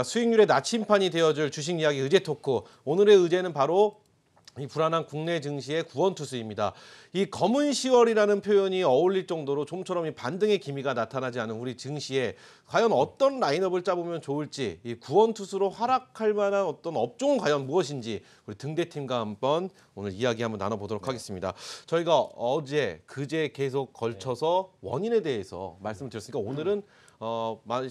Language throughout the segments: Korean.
수익률의 나침판이 되어줄 주식 이야기 의제 토크. 오늘의 의제는 바로 이 불안한 국내 증시의 구원투수입니다. 이 검은 10월이라는 표현이 어울릴 정도로 좀처럼 이 반등의 기미가 나타나지 않은 우리 증시에 과연 어떤 라인업을 짜보면 좋을지, 이 구원투수로 활약할 만한 어떤 업종은 과연 무엇인지 우리 등대팀과 한번 오늘 이야기 한번 나눠보도록 하겠습니다. 저희가 어제, 그제 계속 걸쳐서 원인에 대해서 말씀을 드렸으니까 오늘은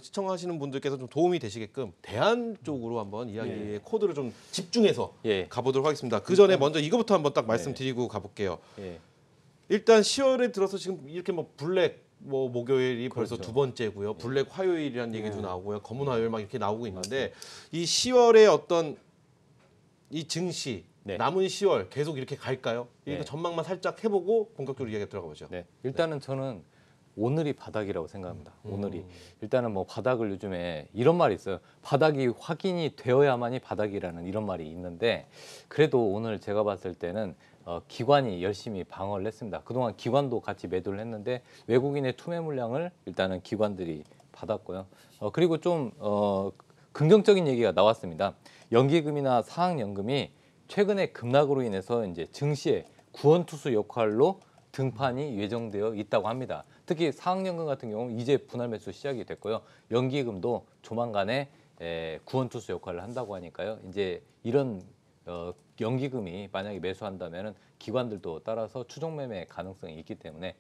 시청하시는 분들께서 좀 도움이 되시게끔 대안 쪽으로 한번 이야기의 코드를 좀 집중해서 가보도록 하겠습니다. 그 전에 먼저 이거부터 한번 딱 말씀드리고 가볼게요. 일단 10월에 들어서 지금 이렇게 뭐 블랙 목요일이 벌써 두 번째고요. 블랙 화요일이라는 얘기도 나오고요. 검은 화요일 막 이렇게 나오고 있는데 이 10월의 어떤 이 증시 남은 10월 계속 이렇게 갈까요? 이거 전망만 살짝 해보고 본격적으로 이야기 들어가 보죠. 일단은 저는 오늘이 바닥이라고 생각합니다. 오늘이. 일단은 뭐 바닥을 요즘에 이런 말이 있어요. 바닥이 확인이 되어야만이 바닥이라는 이런 말이 있는데 그래도 오늘 제가 봤을 때는 기관이 열심히 방어를 했습니다. 그동안 기관도 같이 매도를 했는데 외국인의 투매 물량을 일단은 기관들이 받았고요. 그리고 좀 긍정적인 얘기가 나왔습니다. 연기금이나 사학연금이 최근에 급락으로 인해서 이제 증시의 구원투수 역할로 등판이 예정되어 있다고 합니다. 특히 사학연금 같은 경우는 이제 분할 매수 시작이 됐고요. 연기금도 조만간에 구원투수 역할을 한다고 하니까요. 이제 이런 연기금이 만약에 매수한다면은 기관들도 따라서 추종 매매 가능성이 있기 때문에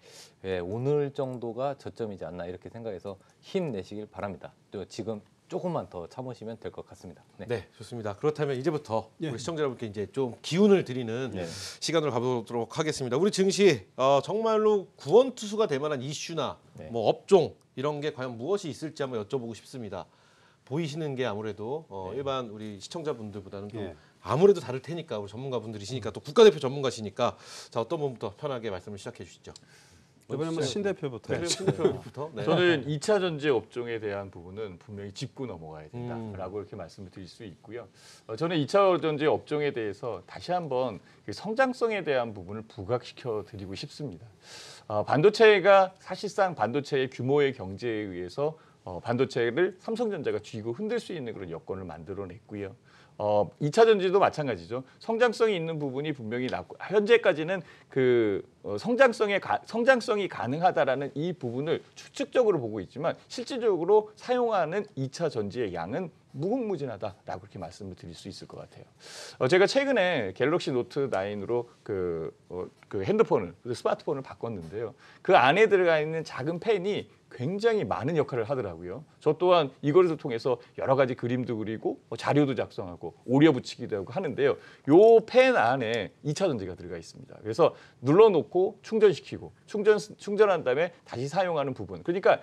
오늘 정도가 저점이지 않나 이렇게 생각해서 힘내시길 바랍니다. 또 지금 조금만 더 참으시면 될 것 같습니다. 네, 좋습니다. 그렇다면 이제부터 우리 시청자 여러분께 이제 좀 기운을 드리는 시간으로 가보도록 하겠습니다. 우리 증시 정말로 구원투수가 될 만한 이슈나 뭐 업종 이런 게 과연 무엇이 있을지 한번 여쭤보고 싶습니다. 보이시는 게 아무래도 일반 우리 시청자분들보다는 또 아무래도 다를 테니까 우리 전문가분들이시니까 또 국가대표 전문가시니까 자 어떤 분부터 편하게 말씀을 시작해 주시죠. 이번에 한번 신 대표부터. 신 대표부터. 저는 2차 전지 업종에 대한 부분은 분명히 짚고 넘어가야 된다라고 이렇게 말씀을 드릴 수 있고요. 저는 2차 전지 업종에 대해서 다시 한번 그 성장성에 대한 부분을 부각시켜 드리고 싶습니다. 반도체가 사실상 반도체의 규모의 경제에 의해서 반도체를 삼성전자가 쥐고 흔들 수 있는 그런 여건을 만들어냈고요. 2차 전지도 마찬가지죠. 성장성이 있는 부분이 분명히 낮고 현재까지는 그 성장성이 가능하다라는 이 부분을 추측적으로 보고 있지만 실질적으로 사용하는 2차 전지의 양은 무궁무진하다라고 그렇게 말씀을 드릴 수 있을 것 같아요. 제가 최근에 갤럭시 노트 9으로 그 스마트폰을 바꿨는데요. 그 안에 들어가 있는 작은 펜이 굉장히 많은 역할을 하더라고요. 저 또한 이거를 통해서 여러 가지 그림도 그리고 자료도 작성하고 오려 붙이기도 하고 하는데요. 요 펜 안에 2차 전지가 들어가 있습니다. 그래서 눌러놓고 충전시키고 충전한 다음에 다시 사용하는 부분. 그러니까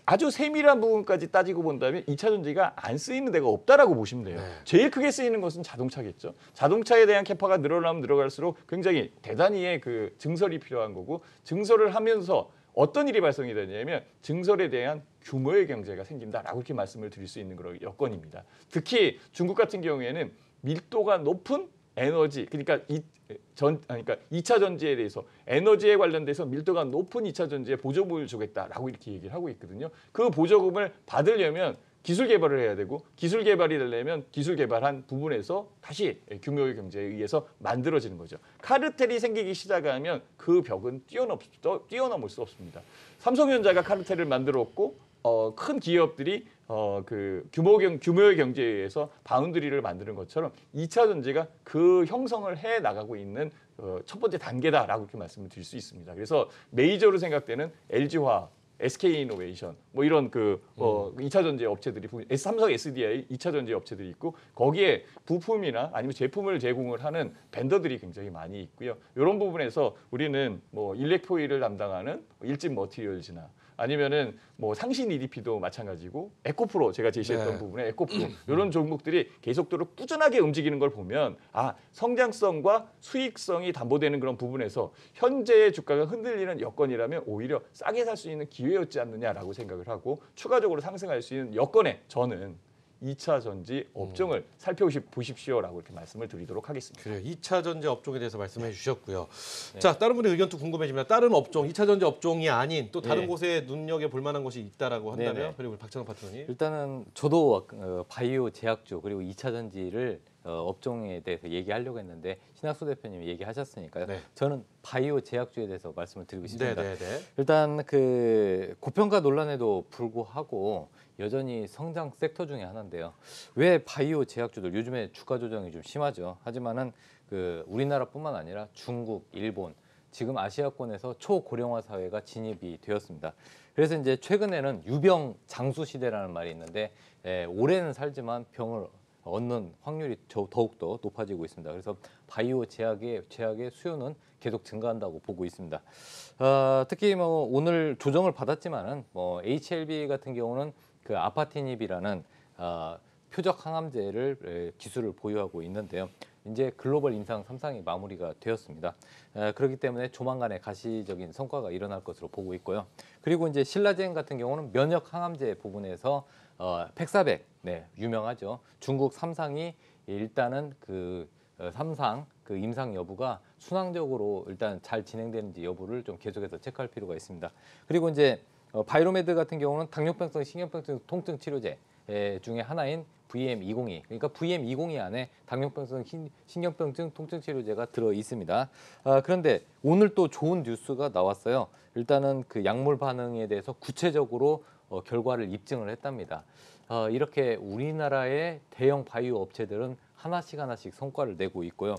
아주 세밀한 부분까지 따지고 본다면 2차 전지가 안 쓰이는 데가 없다라고 보시면 돼요. 제일 크게 쓰이는 것은 자동차겠죠. 자동차에 대한 캐파가 늘어나면 늘어갈수록 굉장히 대단히의 그 증설이 필요한 거고 증설을 하면서 어떤 일이 발생이 되냐면 증설에 대한 규모의 경제가 생긴다라고 이렇게 말씀을 드릴 수 있는 그런 여건입니다. 특히 중국 같은 경우에는 밀도가 높은 에너지, 그러니까 2차 전지에 대해서 에너지에 관련돼서 밀도가 높은 2차 전지에 보조금을 주겠다라고 이렇게 얘기를 하고 있거든요. 그 보조금을 받으려면 기술 개발을 해야 되고 기술 개발이 되려면 기술 개발한 부분에서 다시 규모의 경제에 의해서 만들어지는 거죠. 카르텔이 생기기 시작하면 그 벽은 뛰어넘을 수 없습니다. 삼성전자가 카르텔을 만들었고 큰 기업들이 그 규모의 경제에 의해서 바운드리를 만드는 것처럼 2차 전지가 그 형성을 해 나가고 있는 첫 번째 단계다라고 이렇게 말씀을 드릴 수 있습니다. 그래서 메이저로 생각되는 LG화학, SK이노베이션 뭐 이런 2차 전지 업체들이 삼성 SDI 2차 전지 업체들이 있고 거기에 부품이나 아니면 제품을 제공을 하는 벤더들이 굉장히 많이 있고요. 이런 부분에서 우리는 뭐 일렉포일을 담당하는 일진 머티리얼즈나 아니면은 뭐 상신 EDP도 마찬가지고 에코프로 제가 제시했던 부분에 에코프로 이런 종목들이 계속적으로 꾸준하게 움직이는 걸 보면 성장성과 수익성이 담보되는 그런 부분에서 현재의 주가가 흔들리는 여건이라면 오히려 싸게 살 수 있는 기회였지 않느냐라고 생각을 하고 추가적으로 상승할 수 있는 여건에 저는 2차 전지 업종을 살펴보십시오라고 이렇게 말씀을 드리도록 하겠습니다. 그래요. 2차 전지 업종에 대해서 말씀해 주셨고요. 자, 다른 분의 의견도 궁금해집니다. 다른 업종, 2차 전지 업종이 아닌 또 다른 네. 곳에 눈여겨볼 만한 것이 있다라고 한다면 네네. 그리고 우리 박찬호 파트너님. 일단은 저도 바이오 제약주 그리고 2차 전지를 업종에 대해서 얘기하려고 했는데 신학수 대표님이 얘기하셨으니까요. 네. 저는 바이오 제약주에 대해서 말씀을 드리고 싶습니다. 네네네. 일단 그 고평가 논란에도 불구하고 여전히 성장 섹터 중에 하나인데요. 왜 바이오 제약주들 요즘에 주가 조정이 좀 심하죠. 하지만은 그 우리나라뿐만 아니라 중국, 일본 지금 아시아권에서 초고령화 사회가 진입이 되었습니다. 그래서 이제 최근에는 유병 장수 시대라는 말이 있는데 오래는 살지만 병을 얻는 확률이 더욱더 높아지고 있습니다. 그래서 바이오 제약의 수요는 계속 증가한다고 보고 있습니다. 특히 뭐 오늘 조정을 받았지만은 뭐 HLB 같은 경우는 그 아파티닙이라는 표적 항암제를 기술을 보유하고 있는데요. 이제 글로벌 임상 3상이 마무리가 되었습니다. 그렇기 때문에 조만간에 가시적인 성과가 일어날 것으로 보고 있고요. 그리고 이제 신라젠 같은 경우는 면역 항암제 부분에서 팩사백, 네, 유명하죠. 중국 3상이 일단은 그 3상 그 임상 여부가 순항적으로 일단 잘 진행되는지 여부를 좀 계속해서 체크할 필요가 있습니다. 그리고 이제 바이로메드 같은 경우는 당뇨병성 신경병증 통증 치료제 중에 하나인 VM202, 그러니까 VM202 안에 당뇨병성 신경병증 통증 치료제가 들어 있습니다. 그런데 오늘 또 좋은 뉴스가 나왔어요. 일단은 그 약물 반응에 대해서 구체적으로 결과를 입증을 했답니다. 이렇게 우리나라의 대형 바이오 업체들은 하나씩 성과를 내고 있고요.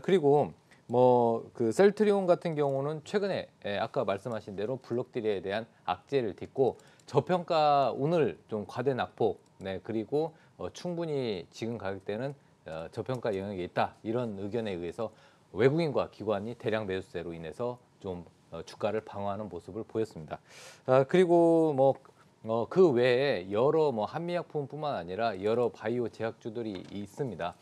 그리고 뭐 그 셀트리온 같은 경우는 최근에 아까 말씀하신 대로 블록딜에 대한 악재를 딛고 저평가 오늘 좀 과대 낙폭, 네, 그리고 충분히 지금 가격대는 저평가 영역에 있다 이런 의견에 의해서 외국인과 기관이 대량 매수세로 인해서 좀 주가를 방어하는 모습을 보였습니다. 그리고 뭐 그 외에 여러 뭐 한미약품뿐만 아니라 여러 바이오 제약주들이 있습니다.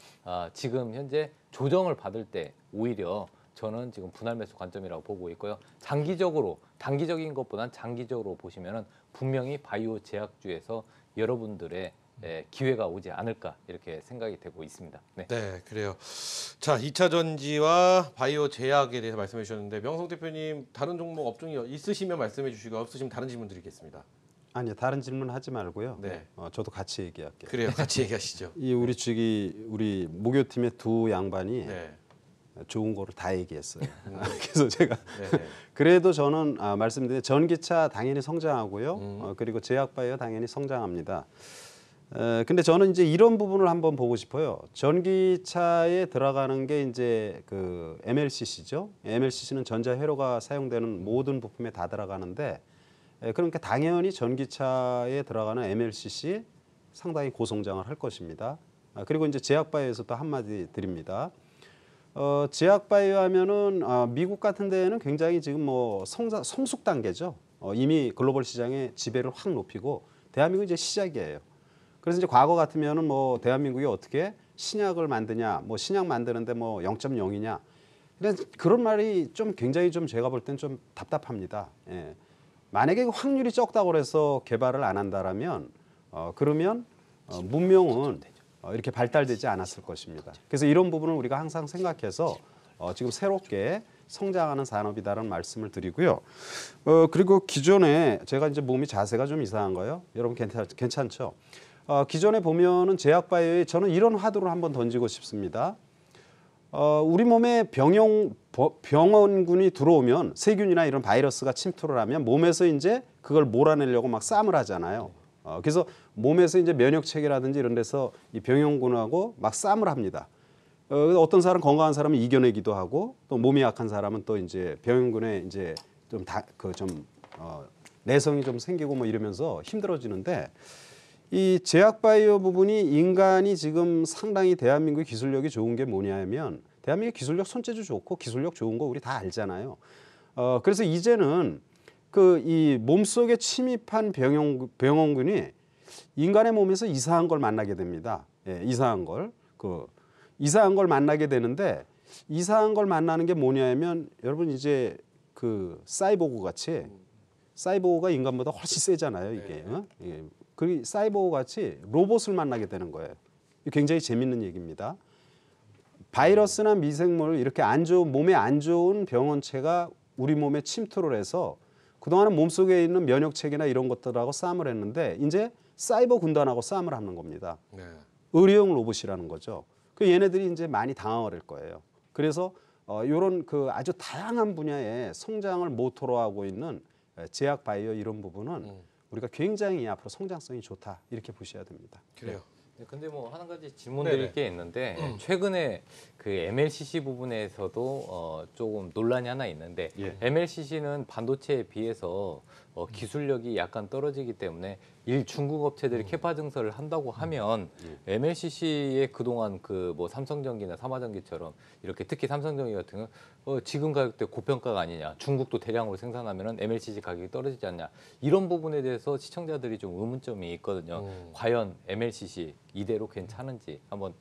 지금 현재 조정을 받을 때 오히려 저는 지금 분할 매수 관점이라고 보고 있고요. 장기적으로 단기적인 것보단 장기적으로 보시면은 분명히 바이오 제약주에서 여러분들의 기회가 오지 않을까 이렇게 생각이 되고 있습니다. 네. 네, 그래요. 자, 2차 전지와 바이오 제약에 대해서 말씀해 주셨는데 명성 대표님 다른 종목 업종이 있으시면 말씀해 주시고 없으시면 다른 질문 드리겠습니다. 아니요, 다른 질문 하지 말고요. 네. 저도 같이 얘기할게요. 그래요. 같이 얘기하시죠. 이 우리 목요팀의 두 양반이 네. 좋은 거를 다 얘기했어요. 그래서 제가 네. 그래도 저는 말씀드린 전기차 당연히 성장하고요. 그리고 제약바이오 당연히 성장합니다. 근데 저는 이제 이런 부분을 한번 보고 싶어요. 전기차에 들어가는 게 이제 그 MLCC죠. MLCC는 전자회로가 사용되는 모든 부품에 다 들어가는데 그러니까 당연히 전기차에 들어가는 MLCC 상당히 고성장을 할 것입니다. 그리고 이제 제약바이오에서 또 한마디 드립니다. 제약바이오 하면은 미국 같은 데에는 굉장히 지금 뭐 성숙 단계죠. 이미 글로벌 시장의 지배를 확 높이고 대한민국이 이제 시작이에요. 그래서 이제 과거 같으면은 뭐 대한민국이 어떻게 신약을 만드냐, 뭐 신약 만드는데 뭐 0.0이냐. 그런 말이 좀 굉장히 좀 제가 볼 땐 좀 답답합니다. 예. 만약에 확률이 적다고 해서 개발을 안 한다라면 그러면 문명은 이렇게 발달되지 않았을 것입니다. 그래서 이런 부분을 우리가 항상 생각해서 지금 새롭게 성장하는 산업이다라는 말씀을 드리고요. 그리고 기존에 제가 이제 몸이 자세가 좀 이상한가요? 여러분 괜찮죠? 기존에 보면은 제약바이오에 저는 이런 화두를 한번 던지고 싶습니다. 우리 몸에 병원군이 들어오면 세균이나 이런 바이러스가 침투를 하면 몸에서 이제 그걸 몰아내려고 막 싸움을 하잖아요. 그래서 몸에서 이제 면역 체계라든지 이런 데서 이 병원군하고 막 싸움을 합니다. 어떤 사람 건강한 사람은 이겨내기도 하고 또 몸이 약한 사람은 또 이제 병원군에 이제 좀 내성이 좀 생기고 뭐 이러면서 힘들어지는데 이 제약바이오 부분이 인간이 지금 상당히 대한민국 기술력이 좋은 게 뭐냐면 대한민국 기술력 손재주 좋고 기술력 좋은 거 우리 다 알잖아요. 그래서 이제는 그 이 몸속에 침입한 병원군이 인간의 몸에서 이상한 걸 만나게 됩니다. 예, 이상한 걸 만나게 되는데 이상한 걸 만나는 게 뭐냐면 여러분 이제 그 사이보그 같이 사이보그가 인간보다 훨씬 세잖아요. 이게 그 사이보그 같이 로봇을 만나게 되는 거예요. 굉장히 재밌는 얘기입니다. 바이러스나 미생물 이렇게 몸에 안 좋은 병원체가 우리 몸에 침투를 해서 그동안은 몸속에 있는 면역체계나 이런 것들하고 싸움을 했는데 이제 사이버 군단하고 싸움을 하는 겁니다. 네. 의료용 로봇이라는 거죠. 그 얘네들이 이제 많이 당황할 거예요. 그래서 이런 그 아주 다양한 분야의 성장을 모토로 하고 있는 제약 바이오 이런 부분은 우리가 굉장히 앞으로 성장성이 좋다 이렇게 보셔야 됩니다. 그래요. 네, 근데 뭐 한 가지 질문 드릴 게 있는데 최근에 그 MLCC 부분에서도 조금 논란이 하나 있는데 예. MLCC는 반도체에 비해서 기술력이 약간 떨어지기 때문에 중국 업체들이 캐파 증설을 한다고 하면 MLCC의 그동안 그 뭐 삼성전기나 삼화전기처럼 이렇게 특히 삼성전기 같은 경우 지금 가격대 고평가가 아니냐, 중국도 대량으로 생산하면은 MLCC 가격이 떨어지지 않냐, 이런 부분에 대해서 시청자들이 좀 의문점이 있거든요. 과연 MLCC 이대로 괜찮은지 한번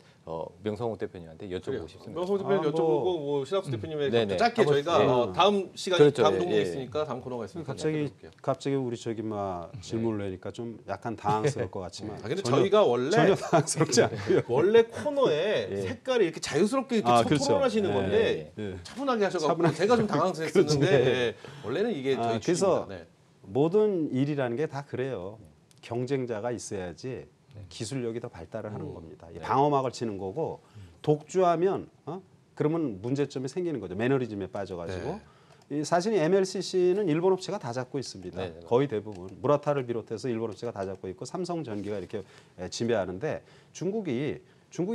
명성호 대표님한테 여쭤보고 싶습니다. 명성호 대표님 여쭤보고 뭐 신학수 대표님의 네네. 짧게 한번, 저희가 다음 시간에 그렇죠. 다음 동목이 예. 있으니까 다음 코너가 있으니까 갑자기 우리 저기 막 질문을 내니까 좀 약간 당황스러울 것 같지만 근데 저희가 원래 전혀 당황스럽지 않고요. 원래 코너에 색깔이 이렇게 자유스럽게 이렇게 그렇죠. 토론하시는 예, 건데 예. 차분하게 하셔가지고 제가 좀 당황스러웠는데 예. 원래는 이게 저희 그래서 주입니다. 네. 모든 일이라는 게 다 그래요. 경쟁자가 있어야지 기술력이 더 발달을 하는 겁니다. 이 방어막을 치는 거고 독주하면 그러면 문제점이 생기는 거죠. 매너리즘에 빠져가지고. 이 사실 MLCC는 일본 업체가 다 잡고 있습니다. 네, 네. 거의 대부분 무라타를 비롯해서 일본 업체가 다 잡고 있고 삼성전기가 이렇게 지배하는데 중국이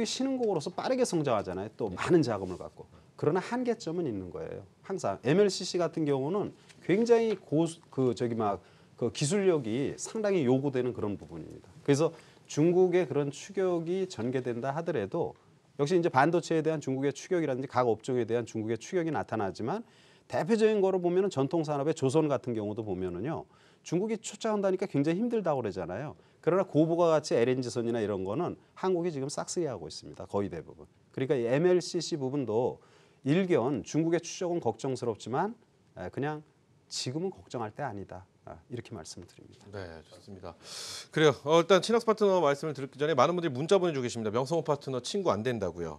신흥국으로서 빠르게 성장하잖아요. 또 많은 자금을 갖고. 그러나 한계점은 있는 거예요. 항상 MLCC 같은 경우는 굉장히 그 기술력이 상당히 요구되는 그런 부분입니다. 그래서 중국의 그런 추격이 전개된다 하더라도 역시 이제 반도체에 대한 중국의 추격이라든지 각 업종에 대한 중국의 추격이 나타나지만 대표적인 거로 보면은 전통 산업의 조선 같은 경우도 보면은요. 중국이 쫓아온다니까 굉장히 힘들다고 그러잖아요. 그러나 고부가 가치 LNG선이나 이런 거는 한국이 지금 싹쓸이하고 있습니다. 거의 대부분. 그러니까 이 MLCC 부분도 일견 중국의 추적은 걱정스럽지만 그냥 지금은 걱정할 때 아니다. 이렇게 말씀을 드립니다. 네, 좋습니다. 그래요. 일단 친학스 파트너 말씀을 드리기 전에 많은 분들이 문자 보내주고 계십니다. 명성호 파트너 친구 안 된다고요.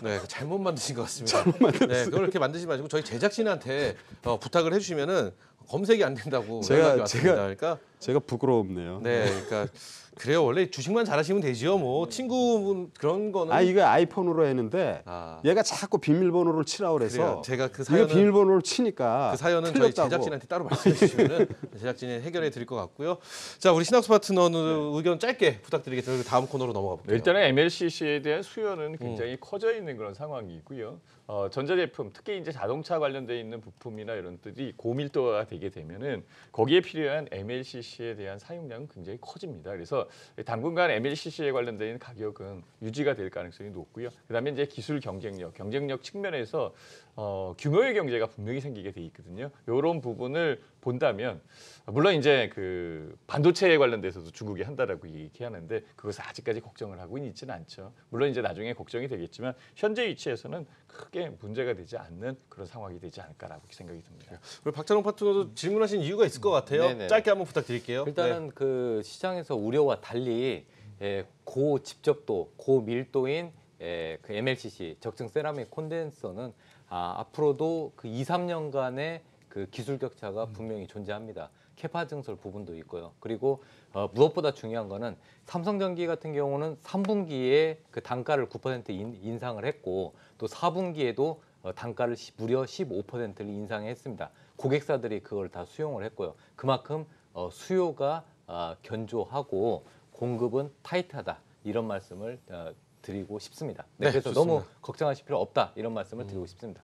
네, 잘못 만드신 것 같습니다. 네, 그걸 이렇게 만드지 마시고 저희 제작진한테 부탁을 해주시면은 검색이 안 된다고 연락이 왔습니다. 그러니까 제가 부끄럽네요. 네, 그러니까 그래요. 원래 주식만 잘하시면 되지요. 뭐 친구분 그런 거는 이거 아이폰으로 했는데 얘가 자꾸 비밀번호를 치라고 그래서 그래요. 제가 그 이거 사연은 비밀번호를 치니까 그 사연은 저희 틀렸다고. 제작진한테 따로 말씀해 주시면은 제작진이 해결해 드릴 것 같고요. 자, 우리 신학수 파트너는 의견 짧게 부탁드리겠습니다. 그리고 다음 코너로 넘어가 볼게요. 일단은 MLCC에 대한 수요는 굉장히 커져 있는 그런 상황이고요. 전자제품, 특히 이제 자동차 관련돼 있는 부품이나 이런 것들이 고밀도가 되게 되면은 거기에 필요한 MLCC에 대한 사용량은 굉장히 커집니다. 그래서 당분간 MLCC에 관련돼 있는 가격은 유지가 될 가능성이 높고요. 그다음에 이제 기술 경쟁력 측면에서 규모의 경제가 분명히 생기게 돼 있거든요. 이런 부분을 본다면 물론 이제 그 반도체에 관련돼서도 중국이 한다라고 얘기하는데 그것을 아직까지 걱정을 하고 있지는 않죠. 물론 이제 나중에 걱정이 되겠지만 현재 위치에서는 크게 문제가 되지 않는 그런 상황이 되지 않을까라고 생각이 듭니다. 우리 박찬호 파트너도 질문하신 이유가 있을 것 같아요. 네네. 짧게 한번 부탁드릴게요. 일단은 그 시장에서 우려와 달리 고집적도, 고밀도인 그 MLCC 적층 세라믹 콘덴서는 앞으로도 그 2, 3년간의 그 기술 격차가 분명히 존재합니다. 캐파 증설 부분도 있고요. 그리고 무엇보다 중요한 거는 삼성전기 같은 경우는 3분기에 그 단가를 9% 인상을 했고 또 4분기에도 단가를 무려 15%를 인상했습니다. 고객사들이 그걸 다 수용을 했고요. 그만큼 수요가 견조하고 공급은 타이트하다 이런 말씀을 드리고 싶습니다. 네, 그래서 좋습니다. 너무 걱정하실 필요 없다 이런 말씀을 드리고 싶습니다.